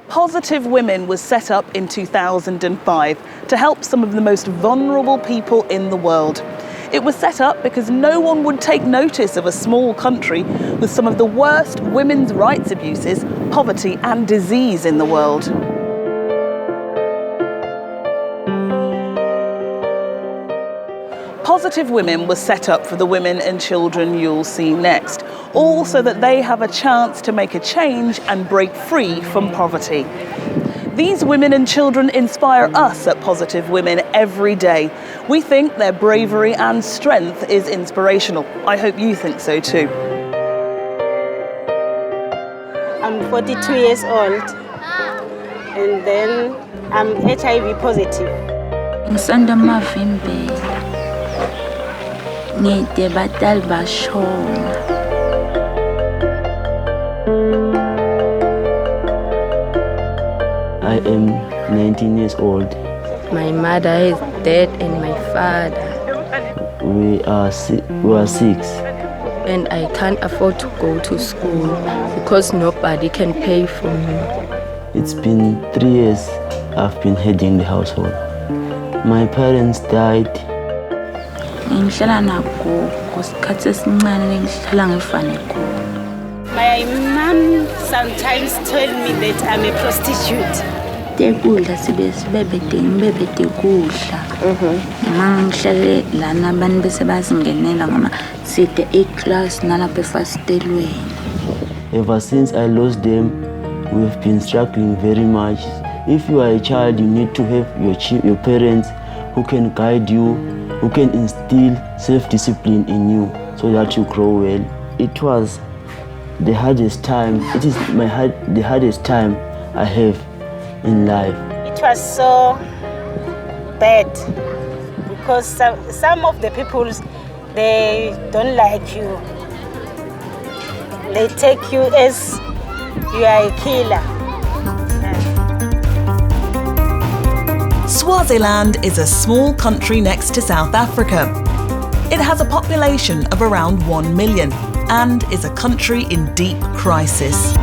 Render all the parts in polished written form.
Positive Women was set up in 2005 to help some of the most vulnerable people in the world. It was set up because no one would take notice of a small country with some of the worst women's rights abuses, poverty and disease in the world. Positive Women was set up for the women and children you'll see next, all so that they have a chance to make a change and break free from poverty. These women and children inspire us at Positive Women every day. We think their bravery and strength is inspirational. I hope you think so too. I'm 42 years old and then I'm HIV positive. I am 19 years old. My mother is dead and my father. We are six. And I can't afford to go to school because nobody can pay for me. It's been 3 years I've been heading the household. My parents died. My mom sometimes told me that I'm a prostitute. Ever since I lost them, we've been struggling very much. If you are a child, you need to have your parents who can guide you, who can instill self-discipline in you so that you grow well. It was the hardest time. It is the hardest time I have in life. It was so bad because some of the people, they don't like you. They take you as you are a killer. Swaziland is a small country next to South Africa. It has a population of around 1 million and is a country in deep crisis.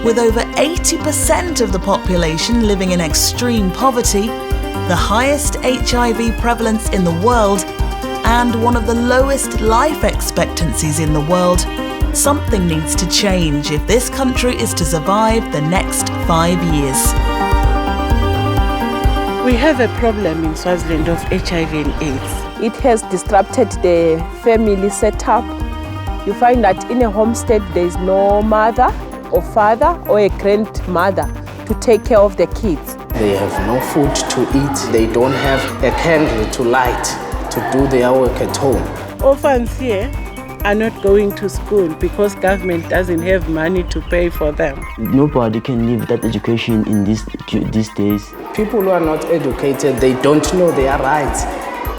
With over 80% of the population living in extreme poverty, the highest HIV prevalence in the world, and one of the lowest life expectancies in the world, something needs to change if this country is to survive the next 5 years. We have a problem in Swaziland of HIV and AIDS. It has disrupted the family setup. You find that in a homestead there is no mother or father or a grandmother to take care of the kids. They have no food to eat. They don't have a candle to light to do their work at home. Orphans here are not going to school because government doesn't have money to pay for them. Nobody can live that education in these days. People who are not educated, they don't know their rights.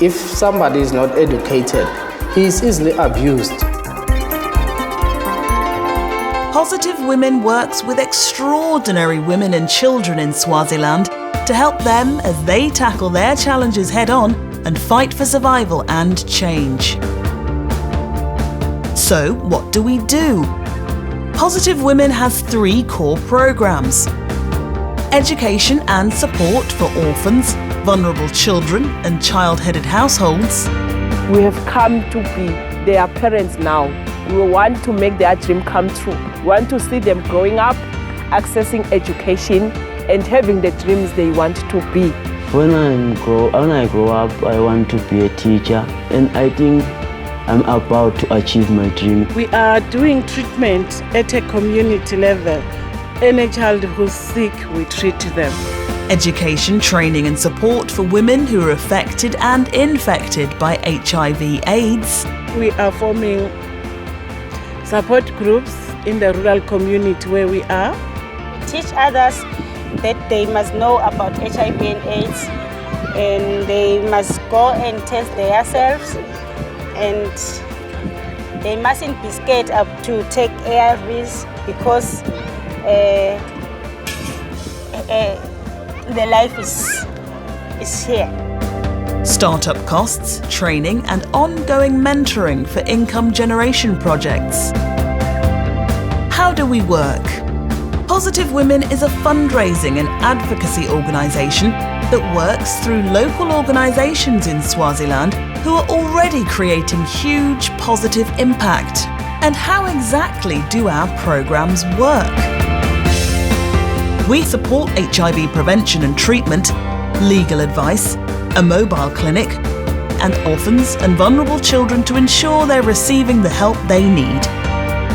If somebody is not educated, he is easily abused. Positive Women works with extraordinary women and children in Swaziland to help them as they tackle their challenges head-on and fight for survival and change. So, what do we do? Positive Women has 3 core programs: education and support for orphans, vulnerable children and child-headed households. We have come to be their parents now. We want to make their dream come true. We want to see them growing up, accessing education and having the dreams they want to be. When I grow up, I want to be a teacher, and I think I'm about to achieve my dream. We are doing treatment at a community level. Any child who's sick, we treat them. Education, training and support for women who are affected and infected by HIV/AIDS. We are forming support groups in the rural community where we are. We teach others that they must know about HIV and AIDS and they must go and test themselves and they mustn't be scared up to take ARVs because the life is here. Startup costs, training and ongoing mentoring for income generation projects. How do we work? Positive Women is a fundraising and advocacy organisation that works through local organisations in Swaziland who are already creating huge positive impact. And how exactly do our programmes work? We support HIV prevention and treatment, legal advice, a mobile clinic, and orphans and vulnerable children to ensure they're receiving the help they need.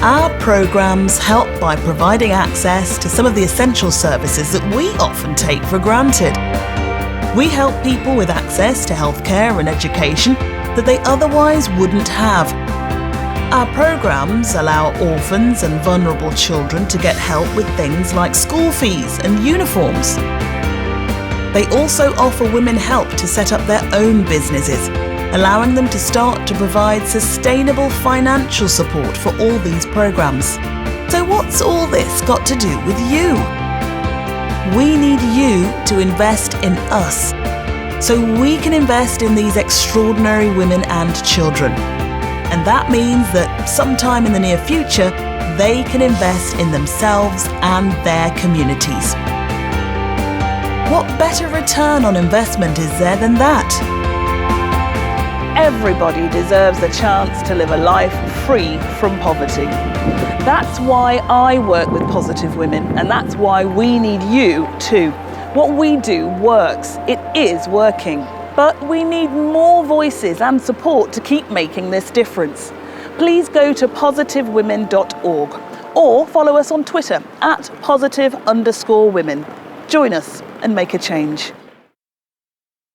Our programmes help by providing access to some of the essential services that we often take for granted. We help people with access to healthcare and education that they otherwise wouldn't have. Our programmes allow orphans and vulnerable children to get help with things like school fees and uniforms. They also offer women help to set up their own businesses, allowing them to start to provide sustainable financial support for all these programmes. So what's all this got to do with you? We need you to invest in us, so we can invest in these extraordinary women and children. And that means that sometime in the near future, they can invest in themselves and their communities. What better return on investment is there than that? Everybody deserves the chance to live a life free from poverty. That's why I work with Positive Women, and that's why we need you too. What we do works. It is working. But we need more voices and support to keep making this difference. Please go to positivewomen.org or follow us on Twitter @positive_women. Join us and make a change.